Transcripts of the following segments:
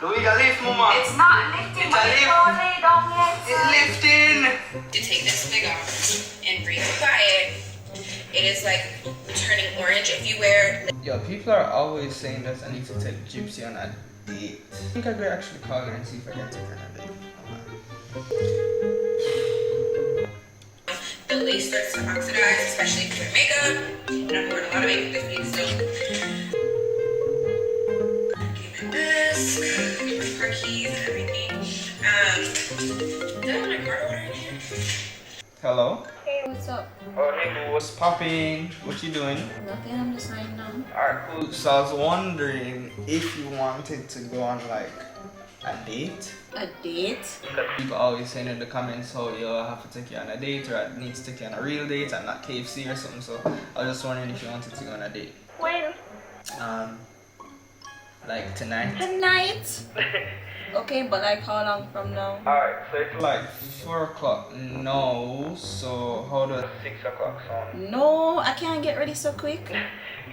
Do we got lift, mama? It's not lifting, but it's all laid down yet. It's lifting. To take this wig off and breathe quiet, it is like turning orange if you wear. Yo, people are always saying that I need to take Gypsy on a date. I think I could actually call her and see if I can take her on a date. The lace starts to oxidize, especially if you wear makeup. And I'm wearing a lot of makeup this week, so. Give it this, her keys and everything. Did I have my card order in here? Hello? Hey, what's up? Oh, hey, what's popping? What you doing? Nothing, I'm just lying down. Alright, cool. So I was wondering if you wanted to go on like a date. A date? People always saying in the comments how you have to take you on a date or I need to take you on a real date and not KFC or something. So I was just wondering if you wanted to go on a date. When? Like tonight. Tonight? Okay, but like how long from now? Alright, so it's like 4 o'clock now, so how does 6 o'clock sound? No, I can't get ready so quick.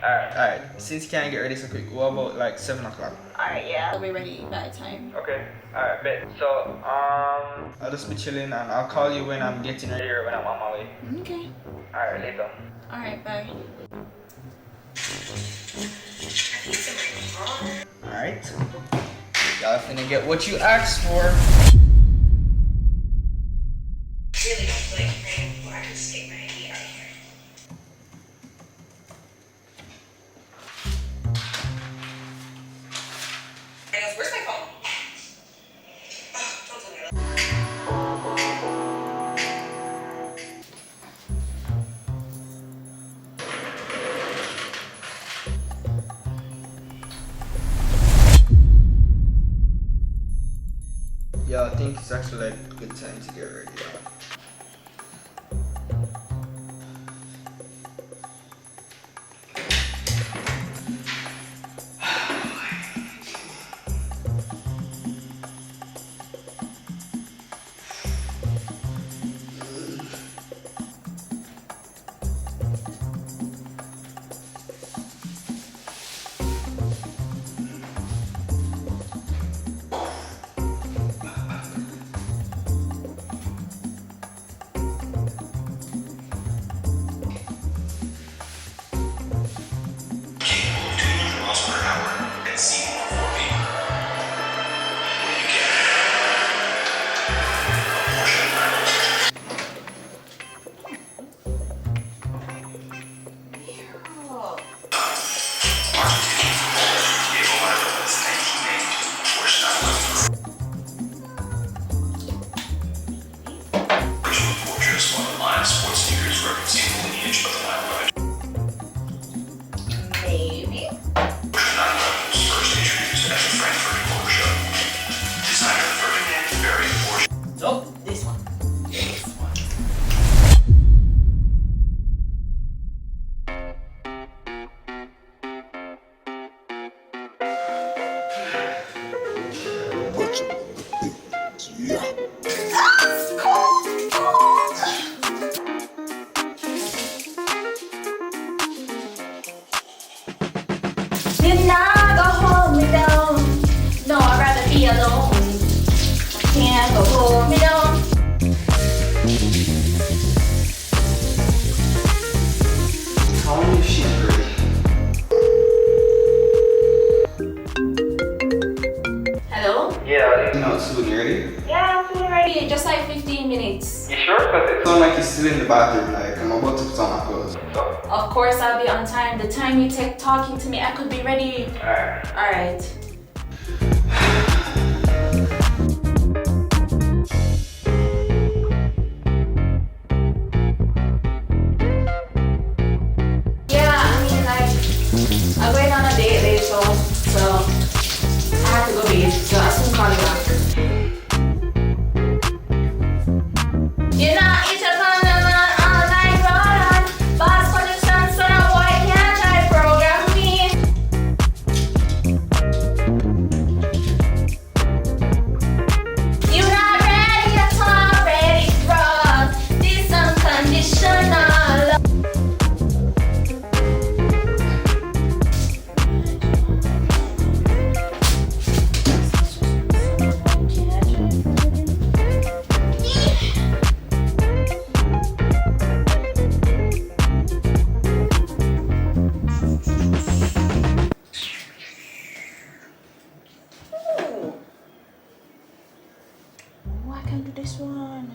Alright, since you can't get ready so quick, what about like 7 o'clock? Alright, yeah. I'll be ready by time. Okay, alright, bet. So, I'll just be chilling and I'll call you when I'm getting ready or when I'm on my way. Okay. Alright, later. Alright, bye. Alright. Y'all finna get what you asked for. Really don't feel like praying before I just take my ID out of here. I goes, where's my phone? Oh, don't tell me that. Yeah, I think it's actually like a good time to get ready. Maybe. Nope, this one. Did not go hold me down. No, I'd rather be alone. Can't go hold me down. How many she's ready? Hello? Yeah, you know, soon. You ready? Yeah, I'm feeling ready. Just like 15 minutes. You sure? Because it sounds like you're still in the bathroom. Like, I'm about to put on my clothes. Of course, I'll be on time. The time you take talking to me, I could be ready. Alright. Alright. Yeah, I mean, like, I'm going on a date later, so I have to go bathe. So I'll soon call you back. You know, it's a fun all night run. Boss connection, so no boy can't try program me. You not ready, that's already wrong. This unconditional love. Ooh. Oh, I can do this one.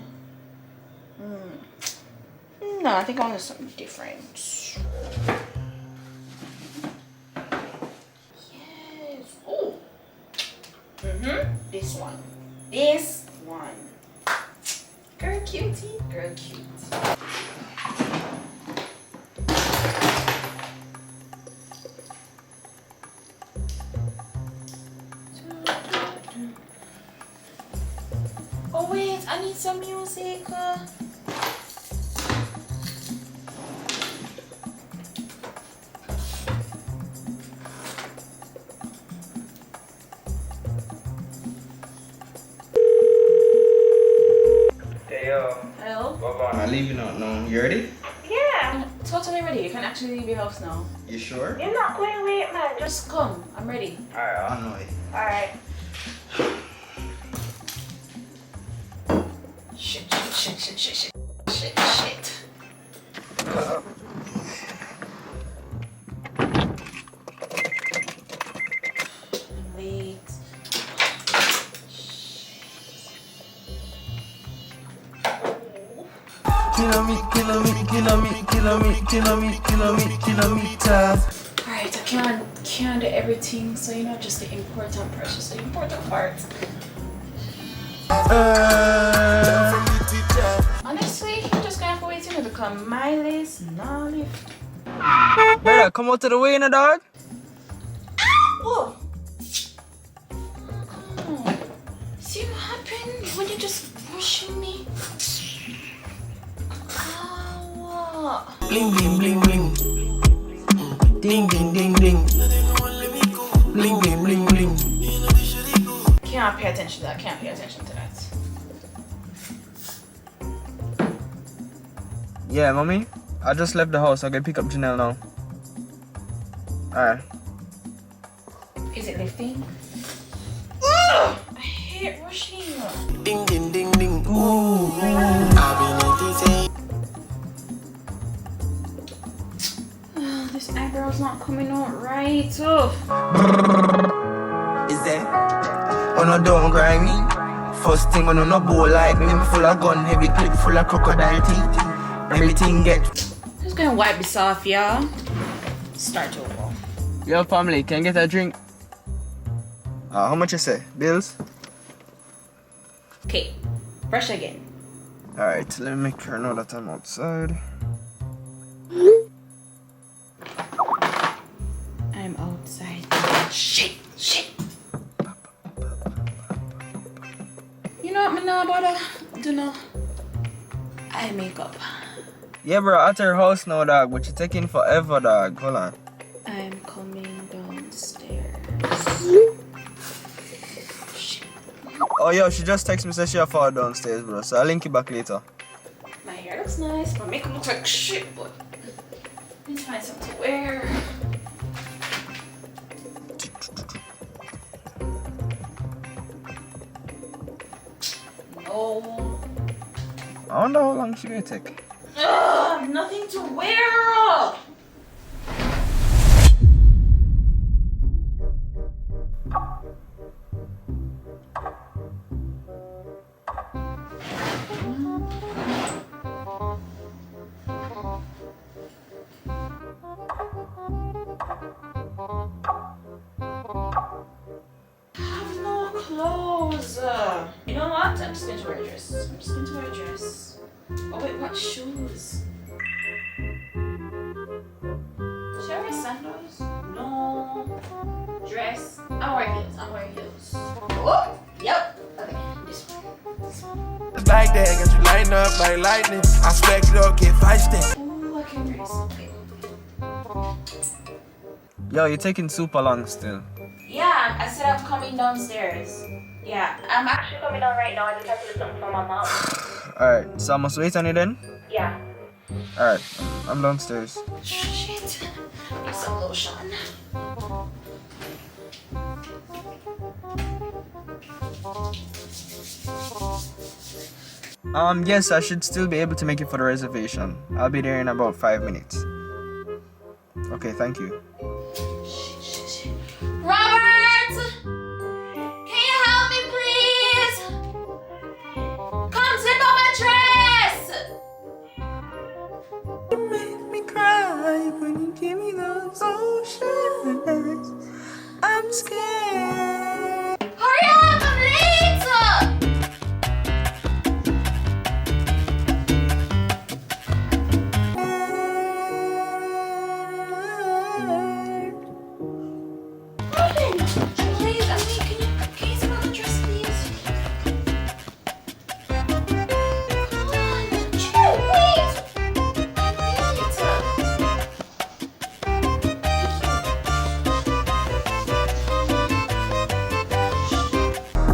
No, I think I want to do something different. Yes. Oh. This one. This one. Girl cutie. Girl cute. Oh wait, I need some music. Hey yo, Hello? I'm leaving out now. You ready? Yeah. I'm totally ready. You can actually leave your house now. You sure? You're not going late, man. Just come. I'm ready. Alright, I'll know it. Alright. Shit. Late. Kilometers. Alright, I can't do everything, so you know, just the important parts, just the important parts. Honestly, I'm just gonna have to wait till it become my list, no lift. Brother, come out to the way, you know, dog. Whoa! Oh, see what happened when you just pushing me? Ow. Bling bling bling bling. Ding ding ding ding. Bling bling bling bling. Can't pay attention to that, can't pay attention to that. Yeah, mommy. I just left the house. I'll go pick up Janelle now. Alright. Is it lifting? Ugh, I hate rushing. Ding ding ding ding. Ooh. I've been entertained. This eyebrow's not coming out right. Oh. Is that? Oh no, don't grind me. First thing, on no bowl like me. Me full of gun, heavy clip full of crocodile teeth. Everything get. Just gonna wipe this off, y'all. Start over. Yo, family, can I get a drink? How much you say? Bills? Okay, brush again. Alright, let me make sure now that I'm outside. I'm outside. Shit. You know what, me now bother? Do know. Eye makeup. Yeah, bro, at your house now, dog, but you're taking forever, dog. Hold on. I'm coming downstairs. Shit. Oh, yo, she just texted me, said she'll fall downstairs, bro. So I'll link you back later. My hair looks nice. My makeup looks like shit, but I need to find something to wear. No. I wonder how long she gonna take. Ugh, nothing to wear. I have no clothes. You know what? I'm just going to wear a dress. Oh wait, what shoes? Should I wear sandals? No. Dress. I'm wearing heels. Oh, yep. Okay, this one. It's like that, got you lighting up like lightning. I smack it up, get feisty. Oh, I can wear something. Yo, you're taking super long still. Yeah, I said I'm coming downstairs. Yeah, I'm actually coming down right now. I just have to do something for my mom. Alright, so I must wait on you then? Yeah. Alright, I'm downstairs. Shit. Need some lotion. Yes, I should still be able to make it for the reservation. I'll be there in about 5 minutes. Okay, thank you. scared. Hurry up, I'm late! Robin, please, can you smell the dress, please? Come on, chill, wait! I'm late.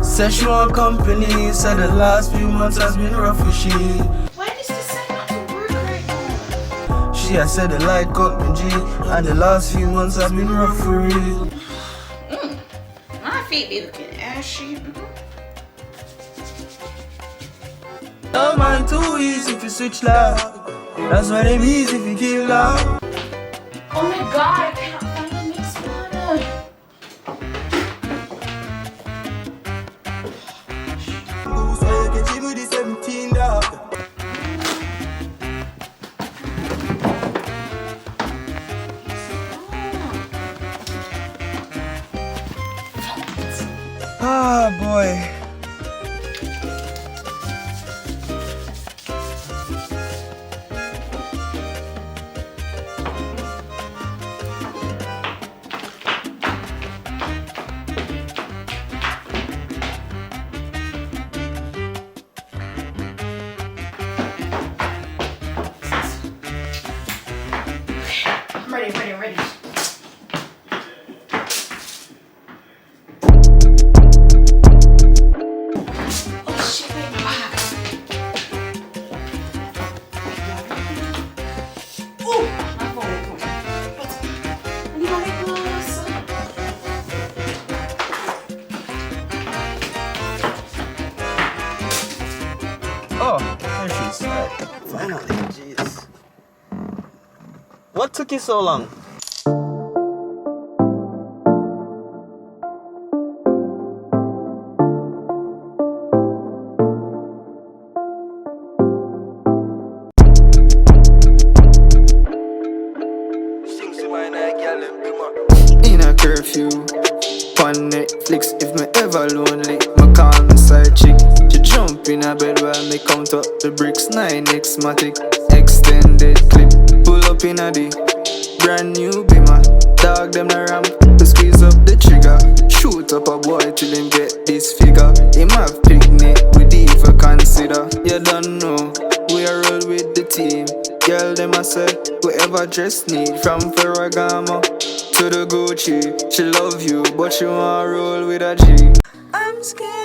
Sexual company said the last few months has been rough for she. Why does this sign not to work right now? She has said the light cut me G, and the last few months has been rough for real. My feet be looking ashy. No man too easy if you switch love. That's why them easy if you give love. Oh my god, I cannot find the mix one. So you can give me the 17 dog. Ah boy. I'm ready. Oh shit, wait, my hat. Ooh, my phone. What? I need my lip gloss. Oh, there she is. Finally, jeez. What took you so long? In a curfew, on Netflix. If me ever lonely, me call me side chick. She jump in a bed while me count up the bricks. 9x matic, extended clip. Pull up in a D, brand new Bima. Dog them the ramp, to squeeze up the trigger. Shoot up a boy till him get this figure. Him have picnic, we diva consider. You don't know, we are roll with the team. Girl them a say, whoever dress need. From Ferragamo to the Gucci. She love you, but she wanna roll with a G. I'm scared.